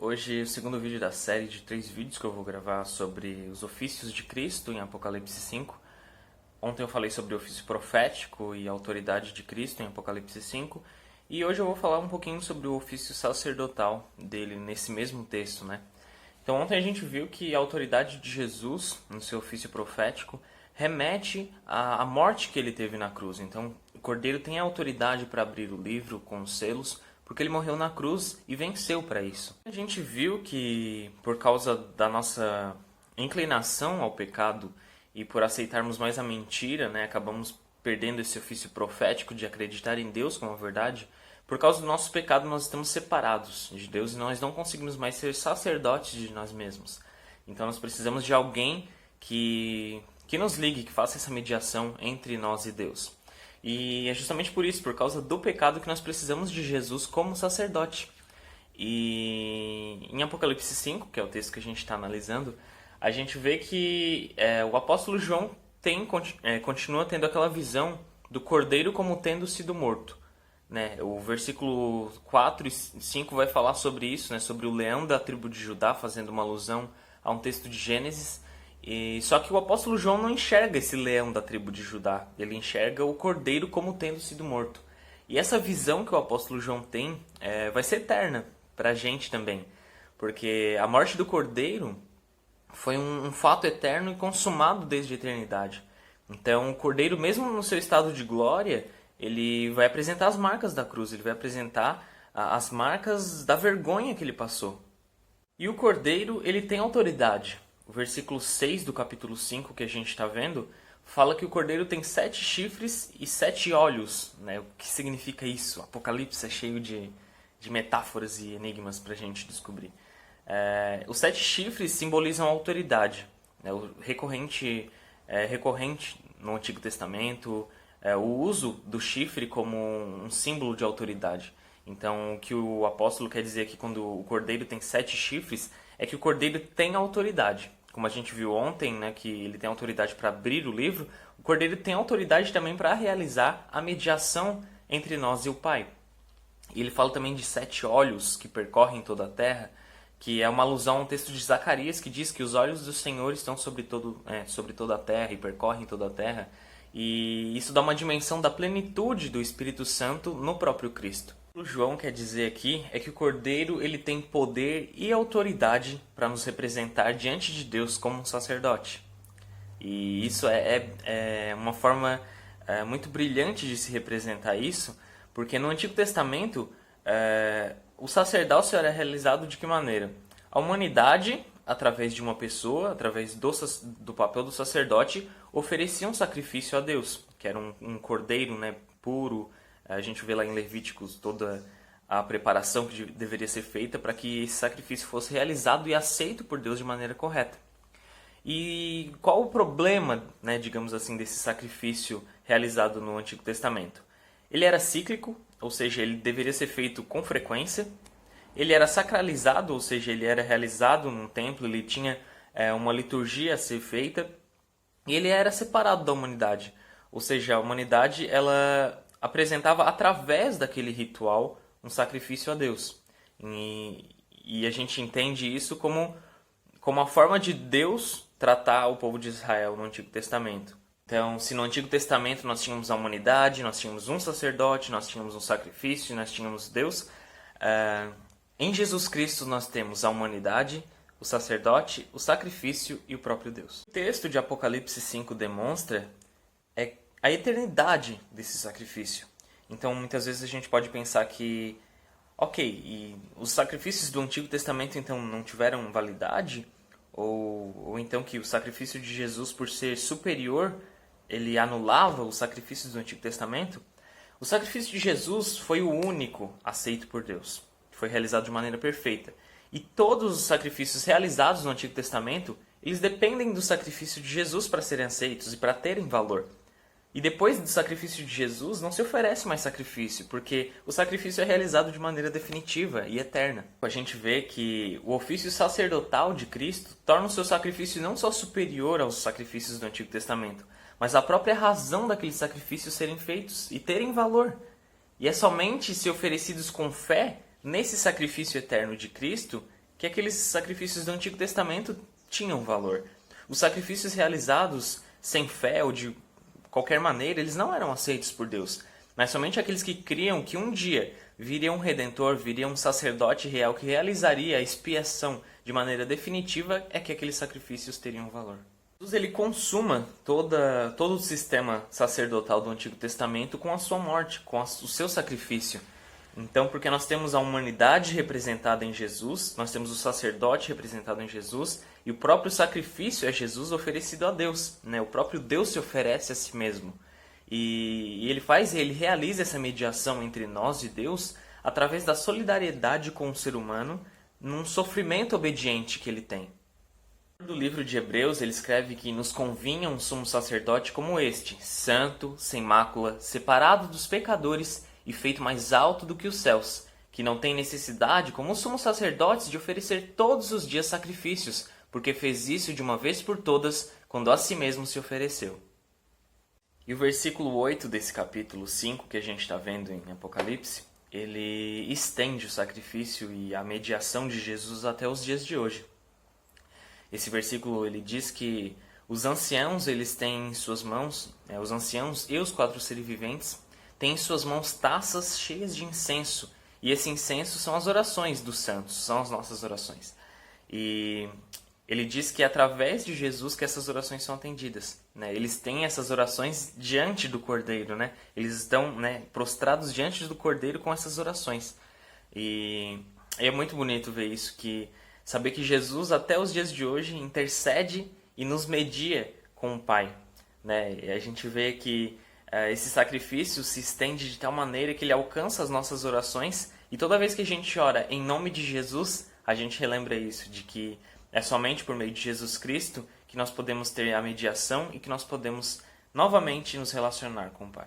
Hoje é o segundo vídeo da série de 3 vídeos que eu vou gravar sobre os ofícios de Cristo em Apocalipse 5. Ontem eu falei sobre o ofício profético e a autoridade de Cristo em Apocalipse 5. E hoje eu vou falar um pouquinho sobre o ofício sacerdotal dele nesse mesmo texto, né? Então ontem a gente viu que a autoridade de Jesus no seu ofício profético remete à morte que ele teve na cruz. Então o Cordeiro tem a autoridade para abrir o livro com os selos, porque ele morreu na cruz e venceu para isso. A gente viu que por causa da nossa inclinação ao pecado e por aceitarmos mais a mentira, né, acabamos perdendo esse ofício profético de acreditar em Deus como a verdade. Por causa do nosso pecado, nós estamos separados de Deus e nós não conseguimos mais ser sacerdotes de nós mesmos. Então nós precisamos de alguém que nos ligue, que faça essa mediação entre nós e Deus. E é justamente por isso, por causa do pecado, que nós precisamos de Jesus como sacerdote. E em Apocalipse 5, que é o texto que a gente está analisando, a gente vê que o apóstolo João continua tendo aquela visão do Cordeiro como tendo sido morto. Né? O versículo 4 e 5 vai falar sobre isso, né? Sobre o leão da tribo de Judá, fazendo uma alusão a um texto de Gênesis. Só que o apóstolo João não enxerga esse leão da tribo de Judá, ele enxerga o cordeiro como tendo sido morto. E essa visão que o apóstolo João tem vai ser eterna para a gente também, porque a morte do cordeiro foi um fato eterno e consumado desde a eternidade. Então o cordeiro, mesmo no seu estado de glória, ele vai apresentar as marcas da cruz, ele vai apresentar as marcas da vergonha que ele passou. E o cordeiro, ele tem autoridade. O versículo 6 do capítulo 5 que a gente está vendo fala que o cordeiro tem 7 chifres e 7 olhos. Né? O que significa isso? Apocalipse é cheio de metáforas e enigmas para a gente descobrir. Os 7 chifres simbolizam a autoridade. Né? O recorrente no Antigo Testamento, o uso do chifre como um símbolo de autoridade. Então, o que o apóstolo quer dizer aqui quando o cordeiro tem 7 chifres é que o cordeiro tem autoridade. Como a gente viu ontem, né, que ele tem autoridade para abrir o livro, o Cordeiro tem autoridade também para realizar a mediação entre nós e o Pai. E ele fala também de 7 olhos que percorrem toda a terra, que é uma alusão a um texto de Zacarias que diz que os olhos do Senhor estão sobre toda a terra e percorrem toda a terra. E isso dá uma dimensão da plenitude do Espírito Santo no próprio Cristo. O João quer dizer aqui é que o Cordeiro ele tem poder e autoridade para nos representar diante de Deus como um sacerdote. E isso é uma forma muito brilhante de se representar isso, porque no Antigo Testamento o sacerdócio era realizado de que maneira? A humanidade, através de uma pessoa, através do papel do sacerdote, oferecia um sacrifício a Deus, que era um cordeiro, né, puro. A gente vê lá em Levíticos toda a preparação que deveria ser feita para que esse sacrifício fosse realizado e aceito por Deus de maneira correta. E qual o problema, né, digamos assim, desse sacrifício realizado no Antigo Testamento? Ele era cíclico, ou seja, ele deveria ser feito com frequência. Ele era sacralizado, ou seja, ele era realizado num templo, ele tinha uma liturgia a ser feita. E ele era separado da humanidade, ou seja, a humanidade ela apresentava através daquele ritual um sacrifício a Deus. E a gente entende isso como a forma de Deus tratar o povo de Israel no Antigo Testamento. Então, se no Antigo Testamento nós tínhamos a humanidade, nós tínhamos um sacerdote, nós tínhamos um sacrifício, nós tínhamos Deus, em Jesus Cristo nós temos a humanidade, o sacerdote, o sacrifício e o próprio Deus. O texto de Apocalipse 5 demonstra a eternidade desse sacrifício. Então, muitas vezes a gente pode pensar que, e os sacrifícios do Antigo Testamento então não tiveram validade? Ou então que o sacrifício de Jesus, por ser superior, ele anulava os sacrifícios do Antigo Testamento? O sacrifício de Jesus foi o único aceito por Deus, que foi realizado de maneira perfeita. E todos os sacrifícios realizados no Antigo Testamento, eles dependem do sacrifício de Jesus para serem aceitos e para terem valor. E depois do sacrifício de Jesus, não se oferece mais sacrifício, porque o sacrifício é realizado de maneira definitiva e eterna. A gente vê que o ofício sacerdotal de Cristo torna o seu sacrifício não só superior aos sacrifícios do Antigo Testamento, mas a própria razão daqueles sacrifícios serem feitos e terem valor. E é somente se oferecidos com fé nesse sacrifício eterno de Cristo que aqueles sacrifícios do Antigo Testamento tinham valor. Os sacrifícios realizados sem fé ou de qualquer maneira, eles não eram aceitos por Deus. Mas somente aqueles que criam que um dia viria um Redentor, viria um sacerdote real que realizaria a expiação de maneira definitiva, é que aqueles sacrifícios teriam valor. Jesus ele consuma todo o sistema sacerdotal do Antigo Testamento com a sua morte, com o seu sacrifício. Então, porque nós temos a humanidade representada em Jesus, nós temos o sacerdote representado em Jesus, e o próprio sacrifício é Jesus oferecido a Deus, né? O próprio Deus se oferece a si mesmo. E ele realiza essa mediação entre nós e Deus através da solidariedade com o ser humano num sofrimento obediente que ele tem. No livro de Hebreus, ele escreve que nos convinha um sumo sacerdote como este, santo, sem mácula, separado dos pecadores e feito mais alto do que os céus, que não tem necessidade, como os sumos sacerdotes, de oferecer todos os dias sacrifícios, porque fez isso de uma vez por todas, quando a si mesmo se ofereceu. E o versículo 8 desse capítulo 5 que a gente está vendo em Apocalipse, ele estende o sacrifício e a mediação de Jesus até os dias de hoje. Esse versículo ele diz que os anciãos eles têm em suas mãos, os anciãos e os 4 seres viventes, têm em suas mãos taças cheias de incenso. E esse incenso são as orações dos santos, são as nossas orações. E ele diz que é através de Jesus que essas orações são atendidas, né? Eles têm essas orações diante do Cordeiro, né? Eles estão, né, prostrados diante do Cordeiro com essas orações. E é muito bonito ver isso, saber que Jesus até os dias de hoje intercede e nos media com o Pai, né? E a gente vê que esse sacrifício se estende de tal maneira que ele alcança as nossas orações, e toda vez que a gente ora em nome de Jesus, a gente relembra isso, de que é somente por meio de Jesus Cristo que nós podemos ter a mediação e que nós podemos novamente nos relacionar com o Pai.